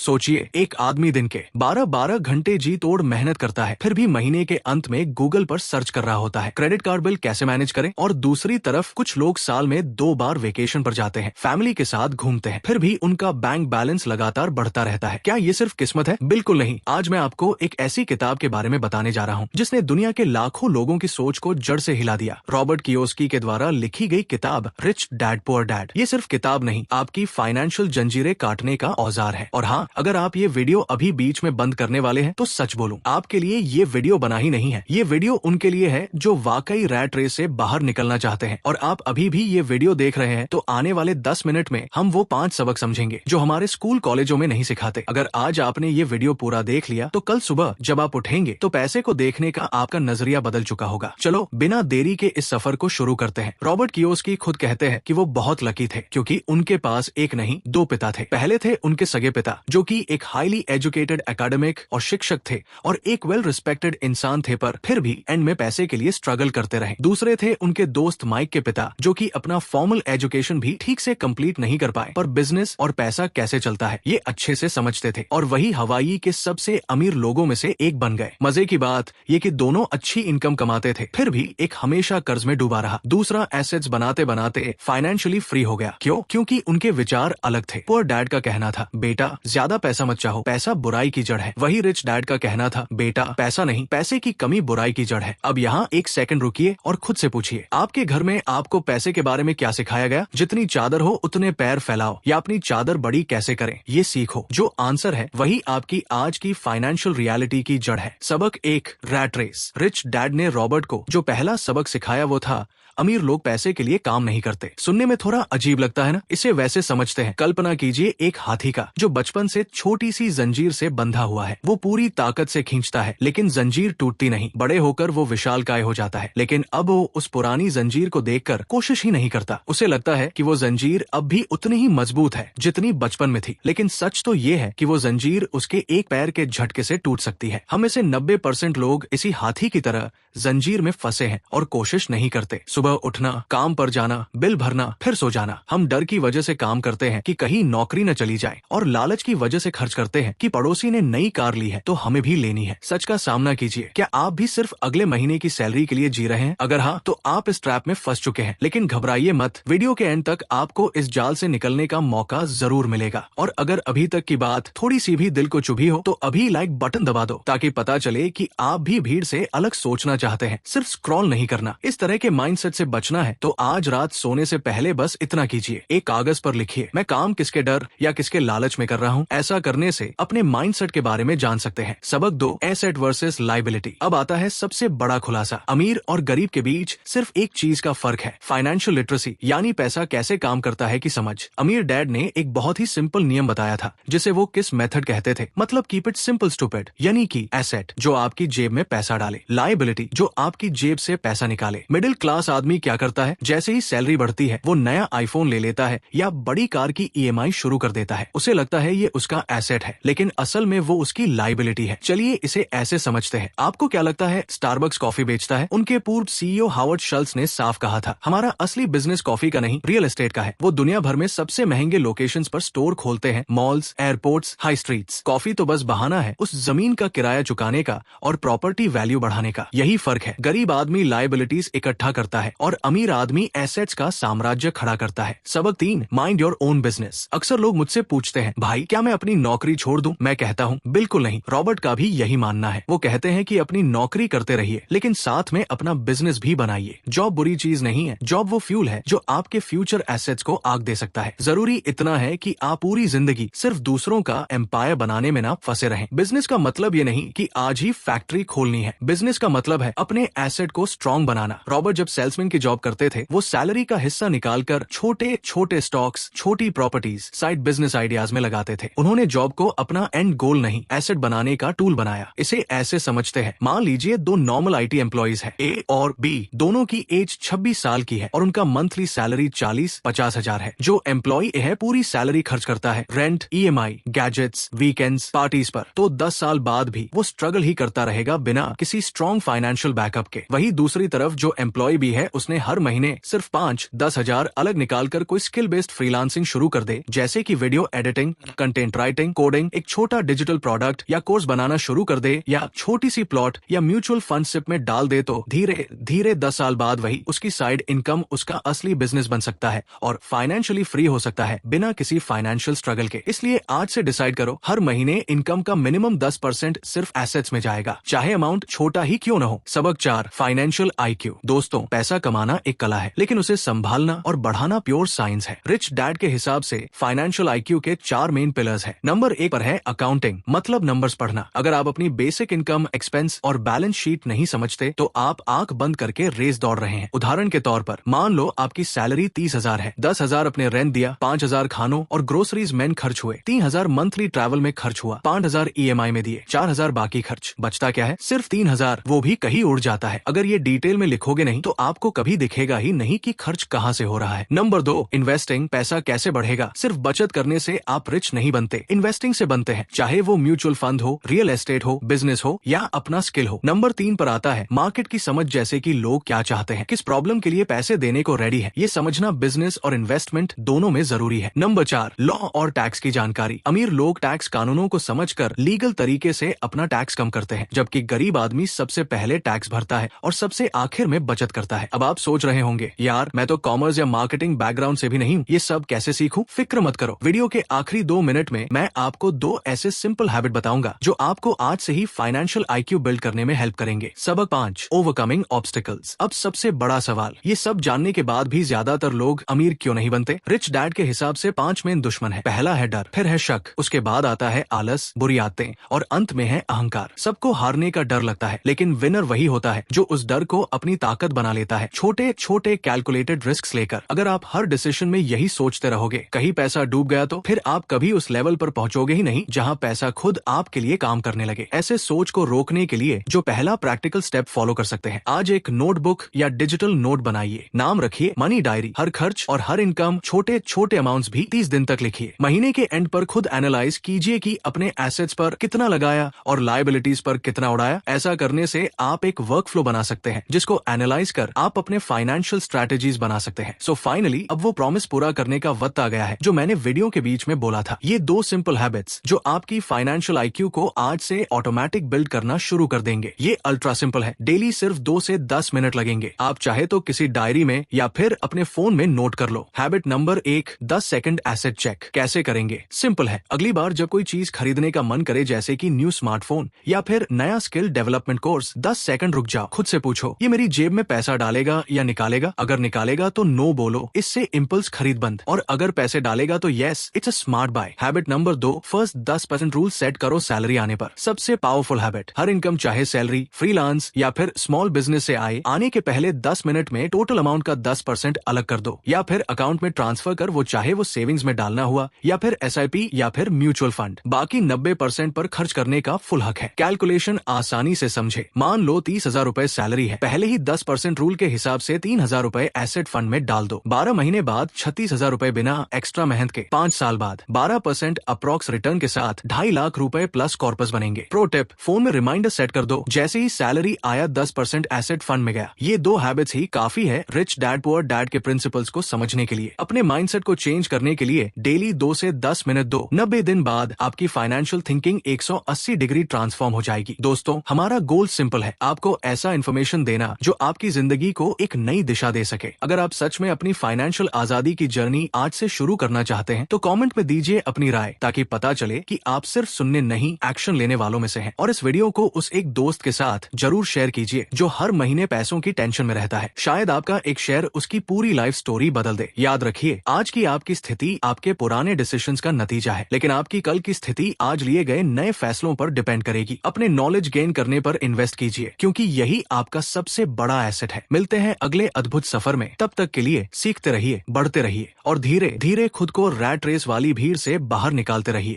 सोचिए, एक आदमी दिन के 12-12 घंटे जी तोड़ मेहनत करता है, फिर भी महीने के अंत में गूगल पर सर्च कर रहा होता है क्रेडिट कार्ड बिल कैसे मैनेज करें। और दूसरी तरफ कुछ लोग साल में 2 बार वेकेशन पर जाते हैं, फैमिली के साथ घूमते हैं, फिर भी उनका बैंक बैलेंस लगातार बढ़ता रहता है। क्या ये सिर्फ किस्मत है? बिल्कुल नहीं। आज मैं आपको एक ऐसी किताब के बारे में बताने जा रहा हूँ जिसने दुनिया के लाखों लोगों की सोच को जड़ से हिला दिया। रॉबर्ट कियोसाकी के द्वारा लिखी गई किताब रिच डैड पुअर डैड। ये सिर्फ किताब नहीं, आपकी फाइनेंशियल जंजीरें काटने का औजार है। और हाँ, अगर आप ये वीडियो अभी बीच में बंद करने वाले हैं तो सच बोलूं, आपके लिए ये वीडियो बना ही नहीं है। ये वीडियो उनके लिए है जो वाकई रैट रेस से बाहर निकलना चाहते हैं। और आप अभी भी ये वीडियो देख रहे हैं तो आने वाले 10 मिनट में हम वो 5 सबक समझेंगे जो हमारे स्कूल कॉलेजों में नहीं सिखाते। अगर आज आपने ये वीडियो पूरा देख लिया तो कल सुबह जब आप उठेंगे तो पैसे को देखने का आपका नजरिया बदल चुका होगा। चलो बिना देरी के इस सफर को शुरू करते हैं। रॉबर्ट कियोसाकी खुद कहते हैं कि वो बहुत लकी थे क्योंकि उनके पास एक नहीं 2 पिता थे। पहले थे उनके सगे पिता जो कि एक हाईली एजुकेटेड एकेडमिक और शिक्षक थे और एक वेल रिस्पेक्टेड इंसान थे, पर फिर भी एंड में पैसे के लिए स्ट्रगल करते रहे। दूसरे थे उनके दोस्त माइक के पिता जो कि अपना फॉर्मल एजुकेशन भी ठीक से कंप्लीट नहीं कर पाए, पर बिजनेस और पैसा कैसे चलता है ये अच्छे से समझते थे और वही हवाई के सबसे अमीर लोगों में से एक बन गए। मजे की बात ये कि दोनों अच्छी इनकम कमाते थे, फिर भी एक हमेशा कर्ज में डूबा रहा, दूसरा एसेट्स बनाते बनाते फाइनेंशियली फ्री हो गया। क्यों? क्योंकि उनके विचार अलग थे। पुअर डैड का कहना था, बेटा ज्यादा पैसा मत चाहो, पैसा बुराई की जड़ है। वही रिच डैड का कहना था, बेटा पैसा नहीं, पैसे की कमी बुराई की जड़ है। अब यहाँ एक सेकंड रुकिए और खुद से पूछिए, आपके घर में आपको पैसे के बारे में क्या सिखाया गया? जितनी चादर हो उतने पैर फैलाओ या अपनी चादर बड़ी कैसे करें ये सीखो। जो आंसर है वही आपकी आज की फाइनेंशियल रियलिटी की जड़ है। सबक 1, रैट रेस। रिच डैड ने रॉबर्ट को जो पहला सबक सिखाया वो था, अमीर लोग पैसे के लिए काम नहीं करते। सुनने में थोड़ा अजीब लगता है ना? इसे वैसे समझते हैं, कल्पना कीजिए एक हाथी का जो बचपन से छोटी सी जंजीर से बंधा हुआ है। वो पूरी ताकत से खींचता है लेकिन जंजीर टूटती नहीं। बड़े होकर वो विशालकाय हो जाता है, लेकिन अब वो उस पुरानी जंजीर को देखकर कोशिश ही नहीं करता। उसे लगता है कि वो जंजीर अब भी उतनी ही मजबूत है जितनी बचपन में थी। लेकिन सच तो ये है कि वो जंजीर उसके एक पैर के झटके से टूट सकती है। हम में से 90% लोग इसी हाथी की तरह जंजीर में फंसे हैं और कोशिश नहीं करते। सुबह उठना, काम पर जाना, बिल भरना, फिर सो जाना। हम डर की वजह से काम करते हैं कि कहीं नौकरी न चली जाए और लालच की वजह से खर्च करते हैं कि पड़ोसी ने नई कार ली है तो हमें भी लेनी है। सच का सामना कीजिए, क्या आप भी सिर्फ अगले महीने की सैलरी के लिए जी रहे हैं? अगर हाँ तो आप इस ट्रैप में फंस चुके हैं। लेकिन घबराइए मत, वीडियो के एंड तक आपको इस जाल से निकलने का मौका जरूर मिलेगा। और अगर अभी तक की बात थोड़ी सी भी दिल को चुभी हो तो अभी लाइक बटन दबा दो ताकि पता चले कि आप भी भीड़ से अलग सोचना चाहते हैं, सिर्फ स्क्रॉल नहीं करना। इस तरह के माइंडसेट से बचना है तो आज रात सोने से पहले बस इतना कीजिए, एक कागज पर लिखिए, मैं काम किसके डर या किसके लालच में कर रहा हूँ। ऐसा करने से अपने माइंडसेट के बारे में जान सकते हैं। सबक 2, एसेट वर्सेस लायबिलिटी। अब आता है सबसे बड़ा खुलासा। अमीर और गरीब के बीच सिर्फ एक चीज का फर्क है, फाइनेंशियल लिटरेसी, यानी पैसा कैसे काम करता है की समझ। अमीर डैड ने एक बहुत ही सिंपल नियम बताया था जिसे वो किस मेथड कहते थे, मतलब कीप इट सिंपल स्टूपिड, यानी कि एसेट जो आपकी जेब में पैसा डाले, लायबिलिटी जो आपकी जेब से पैसा निकाले। मिडिल क्लास आदमी क्या करता है, जैसे ही सैलरी बढ़ती है वो नया आईफोन ले लेता है या बड़ी कार की ईएमआई शुरू कर देता है। उसे लगता है ये उसका एसेट है, लेकिन असल में वो उसकी लायबिलिटी है। चलिए इसे ऐसे समझते हैं। आपको क्या लगता है स्टारबक्स कॉफी बेचता है? उनके पूर्व सीईओ हावर्ड शल्ट्ज ने साफ कहा था, हमारा असली बिजनेस कॉफी का नहीं, रियल एस्टेट का है। वो दुनिया भर में सबसे महंगे लोकेशंस पर स्टोर खोलते हैं, malls, airports, high streets. Coffee तो बस बहाना है उस जमीन का किराया चुकाने का और प्रॉपर्टी वैल्यू बढ़ाने का। यही फर्क है। गरीब आदमी लायबिलिटीज इकट्ठा करता है और अमीर आदमी एसेट्स का साम्राज्य खड़ा करता है। सबक 3, माइंड योर ओन बिजनेस। अक्सर लोग मुझसे पूछते हैं, भाई क्या मैं अपनी नौकरी छोड़ दूं? मैं कहता हूं बिल्कुल नहीं। रॉबर्ट का भी यही मानना है। वो कहते हैं कि अपनी नौकरी करते रहिए लेकिन साथ में अपना बिजनेस भी बनाइए। जॉब बुरी चीज नहीं है, जॉब वो फ्यूल है जो आपके फ्यूचर एसेट्स को आग दे सकता है। जरूरी इतना है कि आप पूरी जिंदगी सिर्फ दूसरों का एम्पायर बनाने में ना फंसे रहें। बिजनेस का मतलब ये नहीं कि आज ही फैक्ट्री खोलनी है। बिजनेस का मतलब है अपने एसेट को स्ट्रॉन्ग बनाना। रॉबर्ट जब सेल्समैन की जॉब करते थे वो सैलरी का हिस्सा निकालकर छोटे छोटे स्टॉक्स, छोटी प्रॉपर्टीज, साइड बिजनेस आइडियाज में लगाते थे। उन्होंने जॉब को अपना एंड गोल नहीं, एसेट बनाने का टूल बनाया। इसे ऐसे समझते हैं, मान लीजिए 2 नॉर्मल आईटी एम्प्लॉइज हैं, ए और बी। दोनों की एज 26 साल की है और उनका मंथली सैलरी 40-50 हजार है। जो एम्प्लॉय है पूरी सैलरी खर्च करता है rent, EMI, gadgets, weekends, parties पर, तो 10 साल बाद भी वो स्ट्रगल ही करता रहेगा बिना किसी स्ट्रॉन्ग फाइनेंशियल बैकअप के। वही दूसरी तरफ जो एम्प्लॉय भी है उसने हर महीने सिर्फ 5-10 हजार अलग निकालकर कोई स्किल बेस्ड फ्रीलांसिंग शुरू कर दे, जैसे कि video editing, content writing, coding, एक छोटा डिजिटल प्रोडक्ट या कोर्स बनाना शुरू कर दे, या छोटी सी प्लॉट या म्यूचुअल फंड सिप में डाल दे, तो धीरे धीरे 10 साल बाद वही उसकी साइड इनकम उसका असली बिजनेस बन सकता है और फाइनेंशियली फ्री हो सकता है बिना किसी फाइनेंशियल स्ट्रगल के। इसलिए आज से डिसाइड करो, हर महीने इनकम का मिनिमम 10% सिर्फ एसेट्स में जाएगा, चाहे अमाउंट छोटा ही क्यों न हो। सबक 4, फाइनेंशियल आईक्यू। दोस्तों, पैसा कमाना एक कला है, लेकिन उसे संभालना और बढ़ाना प्योर साइंस है। रिच डैड के हिसाब से फाइनेंशियल आईक्यू के 4 मेन पिलर्स हैं। नंबर 1 पर है अकाउंटिंग, मतलब नंबर्स पढ़ना। अगर आप अपनी बेसिक इनकम, एक्सपेंस और बैलेंस शीट नहीं समझते तो आप आंख बंद करके रेस दौड़ रहे हैं। उदाहरण के तौर पर मान लो आपकी सैलरी 30,000 है, 10,000 अपने रेंट दिया, 5,000 खानों और ग्रोसरीज में खर्च हुए, 3,000 मंथली ट्रैवल में खर्च हुआ, 5,000 ईएमआई में दिए, 4,000 बाकी खर्च, बचता क्या है? सिर्फ 3,000, वो भी कहीं उड़ जाता है। अगर ये डिटेल में लिखोगे नहीं तो आपको कभी दिखेगा ही नहीं कि खर्च कहाँ से हो रहा है। Number 2, investing. पैसा कैसे बढ़ेगा? सिर्फ बचत करने से आप रिच नहीं बनते, इन्वेस्टिंग से बनते हैं, चाहे वो म्यूचुअल फंड हो, रियल एस्टेट हो, बिजनेस हो या अपना स्किल हो। नंबर 3 पर आता है मार्केट की समझ, जैसे कि लोग क्या चाहते हैं, किस प्रॉब्लम के लिए पैसे देने को रेडी है। ये समझना बिजनेस और इन्वेस्टमेंट दोनों में जरूरी है। नंबर 4, लॉ और टैक्स की जानकारी। अमीर लोग टैक्स कानूनों को समझकर लीगल तरीके से अपना टैक्स कम करते हैं, जबकि गरीब आदमी सबसे पहले टैक्स भरता है और सबसे आखिर में बचत करता है। अब आप सोच रहे होंगे, यार मैं तो कॉमर्स या मार्केटिंग बैकग्राउंड से भी नहीं हूँ, ये सब कैसे सीखूं? फिक्र मत करो, वीडियो के आखिरी 2 मिनट में मैं आपको 2 ऐसे सिंपल हैबिट बताऊंगा जो आपको आज से ही फाइनेंशियल आईक्यू बिल्ड करने में हेल्प करेंगे। सबक 5, ओवरकमिंग ऑब्स्टिकल्स। अब सबसे बड़ा सवाल, ये सब जानने के बाद भी ज्यादातर लोग अमीर क्यों नहीं बनते? रिच डैड के हिसाब से 5 मेन दुश्मन है। पहला है डर, फिर है शक, उसके बाद आता है आलस, बुरी आदतें और अंत में है अहंकार। सबको हारने का डर लगता है, लेकिन विनर वही होता है जो उस डर को अपनी ताकत बना लेता है, छोटे छोटे कैलकुलेटेड रिस्क लेकर। अगर आप हर डिसीजन में यही सोचते रहोगे कहीं पैसा डूब गया तो, फिर आप कभी उस लेवल पर पहुंचोगे ही नहीं जहां पैसा खुद आपके लिए काम करने लगे। ऐसे सोच को रोकने के लिए जो पहला प्रैक्टिकल स्टेप फॉलो कर सकते हैं, आज एक नोटबुक या डिजिटल नोट बनाइए, नाम रखिए मनी डायरी। हर खर्च और हर इनकम, छोटे छोटे अमाउंट्स भी 30 दिन तक लिखिए। महीने के एंड पर खुद एनालाइज कीजिए कि अपने एसेट्स पर कितना लगाया और लायबिलिटीज पर कितना उड़ाया। ऐसा करने से आप एक वर्क फ्लो बना सकते हैं जिसको एनालाइज कर आप अपने फाइनेंशियल स्ट्रेटेजीज बना सकते हैं। सो फाइनली अब वो प्रॉमिस पूरा करने का वक्त आ गया है जो मैंने वीडियो के बीच में बोला था। ये 2 सिंपल हैबिट्स जो आपकी फाइनेंशियल आईक्यू को आज से ऑटोमेटिक बिल्ड करना शुरू कर देंगे। ये अल्ट्रा सिंपल है, डेली सिर्फ 2 से 10 मिनट लगेंगे। आप चाहे तो किसी डायरी में या फिर अपने फोन में नोट कर लो। Habit number 1, 10 second asset check. कैसे करेंगे? सिंपल है, अगली बार जब कोई चीज खरीदने का मन करे, जैसे कि न्यू स्मार्टफोन या फिर नया स्किल डेवलपमेंट कोर्स, 10 सेकंड रुक जाओ, खुद से पूछो ये मेरी जेब में पैसा डालेगा या निकालेगा? अगर निकालेगा तो नो बोलो, इससे इम्पल्स खरीद बंद, और अगर पैसे डालेगा तो yes, it's a smart bye. Habit number 2, first 10% rule set करो सैलरी आने पर। सबसे पावरफुल हैबिट, हर इनकम चाहे सैलरी, फ्रीलांस या फिर स्मॉल बिजनेस से आने के पहले 10 मिनट में टोटल अमाउंट का 10% अलग कर दो, या फिर अकाउंट में ट्रांसफर कर, वो चाहे वो सेविंग्स में डालना हुआ या फिर एसआईपी या फिर म्यूचुअल फंड। बाकी 90% पर खर्च करने का फुल हक है। कैलकुलेशन आसानी से समझे, मान लो 30,000 रुपए सैलरी है, पहले ही 10% रूल के हिसाब से 3,000 रुपए एसेट फंड में डाल दो। 12 महीने बाद 36,000 रुपए बिना एक्स्ट्रा मेहनत के। 5 साल बाद 12% अप्रॉक्स रिटर्न के साथ 2.5 लाख रुपए प्लस कॉर्पस बनेंगे। प्रो टिप, फोन में रिमाइंडर सेट कर दो, जैसे ही सैलरी आया 10% एसेट फंड में गया। ये 2 हैबिट्स ही काफी है रिच डैड पुअर डैड के प्रिंसिपल्स को समझने के लिए। अपने माइंडसेट को चेंज करने के लिए डेली 2 से 10 मिनट दो। 90 दिन बाद आपकी फाइनेंशियल थिंकिंग 180 डिग्री ट्रांसफॉर्म हो जाएगी। दोस्तों, हमारा गोल सिंपल है, आपको ऐसा इन्फॉर्मेशन देना जो आपकी जिंदगी को एक नई दिशा दे सके। अगर आप सच में अपनी फाइनेंशियल आजादी की जर्नी आज से शुरू करना चाहते हैं तो कमेंट में दीजिए अपनी राय, ताकि पता चले कि आप सिर्फ सुनने नहीं, एक्शन लेने वालों में से हैं। और इस वीडियो को उस एक दोस्त के साथ जरूर शेयर कीजिए जो हर महीने पैसों की टेंशन में रहता है। शायद आपका एक शेयर उसकी पूरी लाइफ स्टोरी बदल दे। याद रखिए, आज की आपकी स्थिति आपके पुराने डिसीजंस का नतीजा है, लेकिन आपकी कल की स्थिति आज लिए गए नए फैसलों पर डिपेंड करेगी। अपने नॉलेज गेन करने पर इन्वेस्ट कीजिए, क्योंकि यही आपका सबसे बड़ा एसेट है। मिलते हैं अगले अद्भुत सफर में, तब तक के लिए सीखते रहिए, बढ़ते रहिए और धीरे धीरे खुद को रैट रेस वाली भीड़ से बाहर निकालते रहिए।